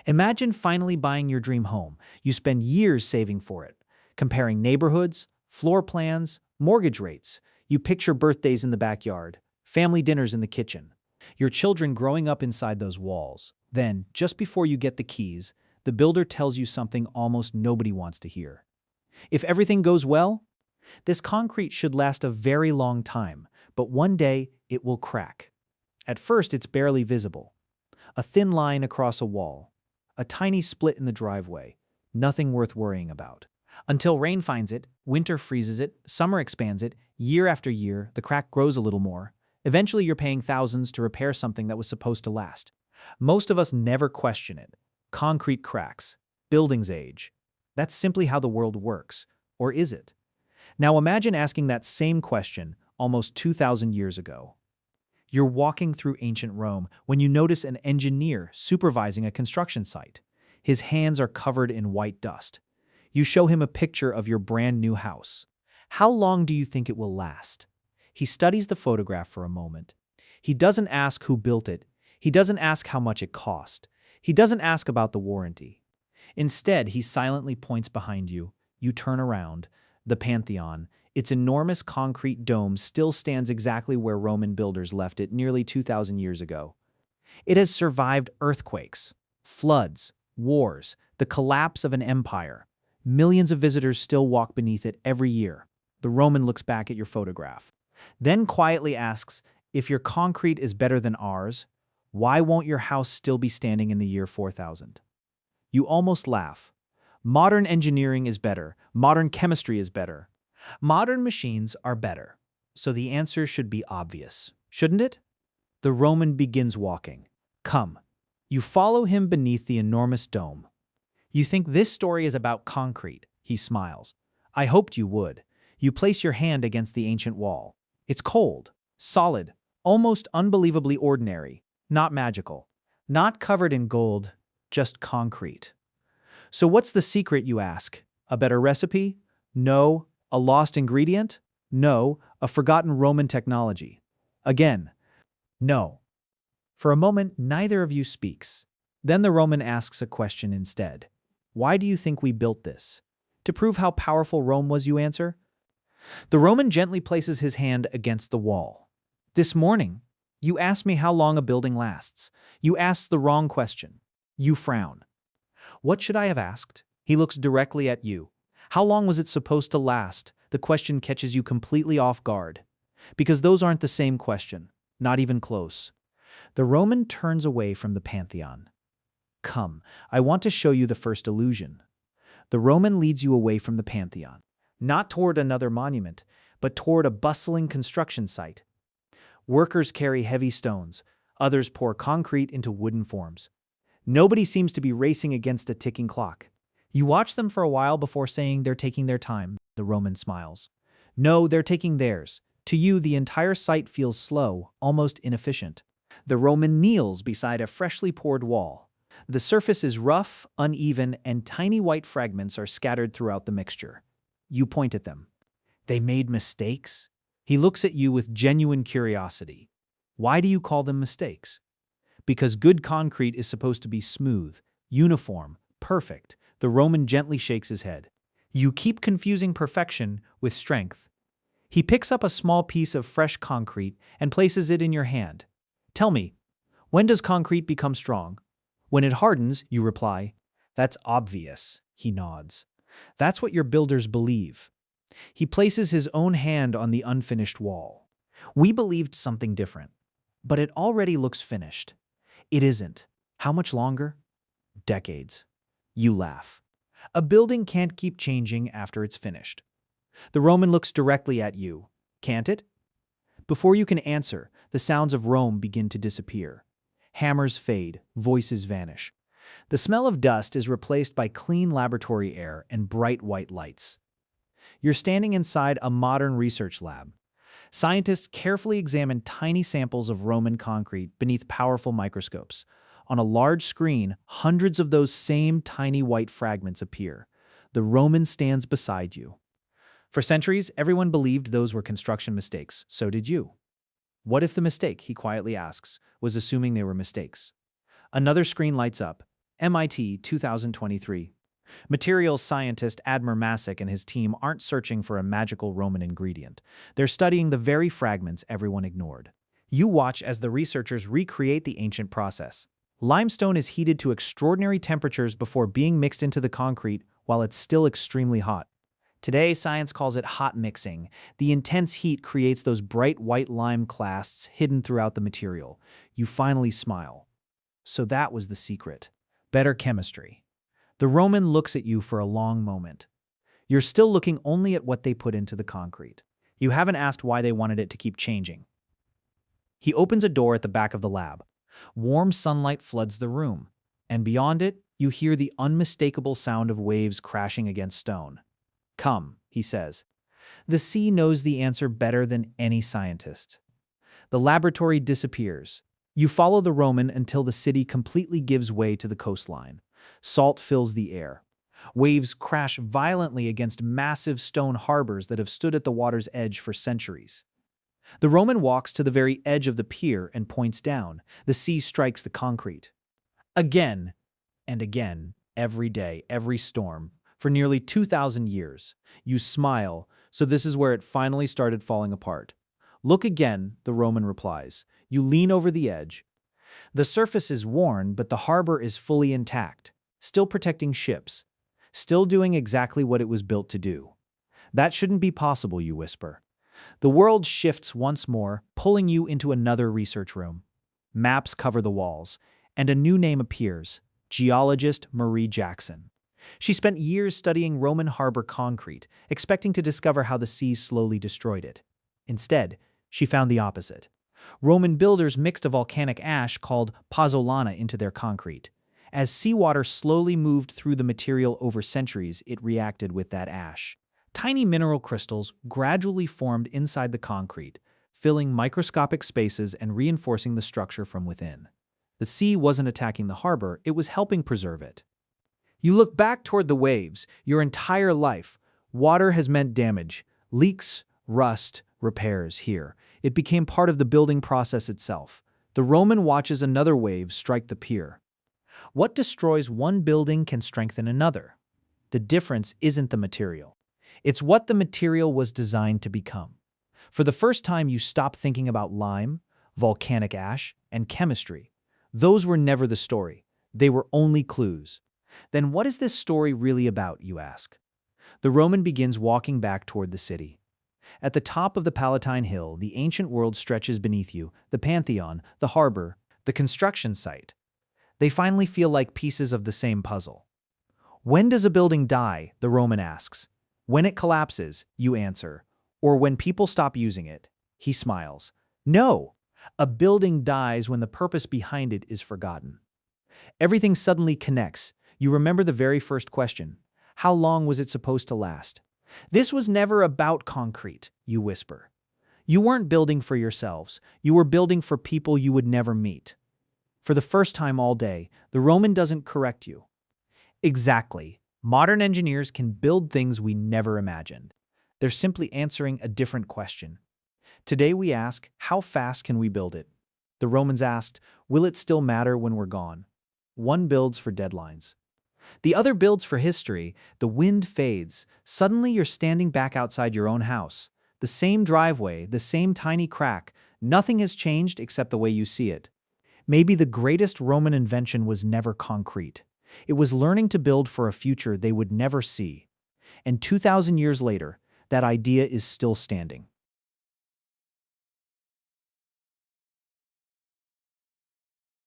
Imagine finally buying your dream home. You spend years saving for it, comparing neighborhoods, floor plans, mortgage rates. You picture birthdays in the backyard, family dinners in the kitchen, your children growing up inside those walls. Then, just before you get the keys, the builder tells you something almost nobody wants to hear. If everything goes well, this concrete should last a very long time, but one day it will crack. At first, it's barely visible. A thin line across a wall, a tiny split in the driveway, nothing worth worrying about. Until rain finds it, winter freezes it, summer expands it, year after year, the crack grows a little more. Eventually, you're paying thousands to repair something that was supposed to last. Most of us never question it. Concrete cracks, buildings age. That's simply how the world works. Or is it? Now imagine asking that same question almost 2,000 years ago. You're walking through ancient Rome when you notice an engineer supervising a construction site. His hands are covered in white dust. You show him a picture of your brand new house. How long do you think it will last? He studies the photograph for a moment. He doesn't ask who built it. He doesn't ask how much it cost. He doesn't ask about the warranty. Instead, he silently points behind you. You turn around. The Pantheon, its enormous concrete dome, still stands exactly where Roman builders left it nearly 2,000 years ago. It has survived earthquakes, floods, wars, the collapse of an empire. Millions of visitors still walk beneath it every year. The Roman looks back at your photograph, then quietly asks, if your concrete is better than ours, why won't your house still be standing in the year 4000? You almost laugh. Modern engineering is better. Modern chemistry is better. Modern machines are better. So the answer should be obvious, shouldn't it? The Roman begins walking. Come. You follow him beneath the enormous dome. You think this story is about concrete. He smiles. I hoped you would. You place your hand against the ancient wall. It's cold, solid, almost unbelievably ordinary, not magical, not covered in gold, just concrete. So what's the secret, you ask? A better recipe? No. A lost ingredient? No. A forgotten Roman technology? Again, no. For a moment, neither of you speaks. Then the Roman asks a question instead. Why do you think we built this? To prove how powerful Rome was, you answer? The Roman gently places his hand against the wall. This morning, you asked me how long a building lasts. You asked the wrong question. You frown. What should I have asked? He looks directly at you. How long was it supposed to last? The question catches you completely off guard. Because those aren't the same question, not even close. The Roman turns away from the Pantheon. Come, I want to show you the first illusion. The Roman leads you away from the Pantheon, not toward another monument, but toward a bustling construction site. Workers carry heavy stones, others pour concrete into wooden forms. Nobody seems to be racing against a ticking clock. You watch them for a while before saying they're taking their time. The Roman smiles. No, they're taking theirs. To you, the entire site feels slow, almost inefficient. The Roman kneels beside a freshly poured wall. The surface is rough, uneven, and tiny white fragments are scattered throughout the mixture. You point at them. They made mistakes? He looks at you with genuine curiosity. Why do you call them mistakes? Because good concrete is supposed to be smooth, uniform, perfect. The Roman gently shakes his head. You keep confusing perfection with strength. He picks up a small piece of fresh concrete and places it in your hand. Tell me, when does concrete become strong? When it hardens, you reply. That's obvious, he nods. That's what your builders believe. He places his own hand on the unfinished wall. We believed something different, but it already looks finished. It isn't. How much longer? Decades. You laugh. A building can't keep changing after it's finished. The Roman looks directly at you. Can't it? Before you can answer, the sounds of Rome begin to disappear. Hammers fade, voices vanish. The smell of dust is replaced by clean laboratory air and bright white lights. You're standing inside a modern research lab. Scientists carefully examine tiny samples of Roman concrete beneath powerful microscopes. On a large screen, hundreds of those same tiny white fragments appear. The Roman stands beside you. For centuries, everyone believed those were construction mistakes. So did you. What if the mistake, he quietly asks, was assuming they were mistakes? Another screen lights up. MIT 2023. Materials scientist Admir Masick and his team aren't searching for a magical Roman ingredient. They're studying the very fragments everyone ignored. You watch as the researchers recreate the ancient process. Limestone is heated to extraordinary temperatures before being mixed into the concrete while it's still extremely hot. Today, science calls it hot mixing. The intense heat creates those bright white lime clasts hidden throughout the material. You finally smile. So that was the secret. Better chemistry. The Roman looks at you for a long moment. You're still looking only at what they put into the concrete. You haven't asked why they wanted it to keep changing. He opens a door at the back of the lab. Warm sunlight floods the room, and beyond it, you hear the unmistakable sound of waves crashing against stone. Come, he says. The sea knows the answer better than any scientist. The laboratory disappears. You follow the Roman until the city completely gives way to the coastline. Salt fills the air. Waves crash violently against massive stone harbors that have stood at the water's edge for centuries. The Roman walks to the very edge of the pier and points down. The sea strikes the concrete. Again and again, every day, every storm, for nearly 2,000 years. You smile, so this is where it finally started falling apart. Look again, the Roman replies. You lean over the edge. The surface is worn, but the harbor is fully intact, still protecting ships, still doing exactly what it was built to do. That shouldn't be possible, you whisper. The world shifts once more, pulling you into another research room. Maps cover the walls, and a new name appears, geologist Marie Jackson. She spent years studying Roman harbor concrete, expecting to discover how the seas slowly destroyed it. Instead, she found the opposite. Roman builders mixed a volcanic ash called pozzolana into their concrete. As seawater slowly moved through the material over centuries, it reacted with that ash. Tiny mineral crystals gradually formed inside the concrete, filling microscopic spaces and reinforcing the structure from within. The sea wasn't attacking the harbor, it was helping preserve it. You look back toward the waves. Your entire life, water has meant damage, leaks, rust, repairs here. It became part of the building process itself. The Roman watches another wave strike the pier. What destroys one building can strengthen another. The difference isn't the material. It's what the material was designed to become. For the first time, you stop thinking about lime, volcanic ash, and chemistry. Those were never the story. They were only clues. Then what is this story really about, you ask? The Roman begins walking back toward the city. At the top of the Palatine Hill, the ancient world stretches beneath you, the Pantheon, the harbor, the construction site. They finally feel like pieces of the same puzzle. When does a building die? The Roman asks. When it collapses, you answer. Or when people stop using it. He smiles. No! A building dies when the purpose behind it is forgotten. Everything suddenly connects. You remember the very first question. How long was it supposed to last? This was never about concrete, you whisper. You weren't building for yourselves. You were building for people you would never meet. For the first time all day, the Roman doesn't correct you. Exactly. Modern engineers can build things we never imagined. They're simply answering a different question. Today we ask, how fast can we build it? The Romans asked, will it still matter when we're gone? One builds for deadlines. The other builds for history. The wind fades. Suddenly you're standing back outside your own house. The same driveway, the same tiny crack. Nothing has changed except the way you see it. Maybe the greatest Roman invention was never concrete. It was learning to build for a future they would never see. And 2,000 years later, that idea is still standing.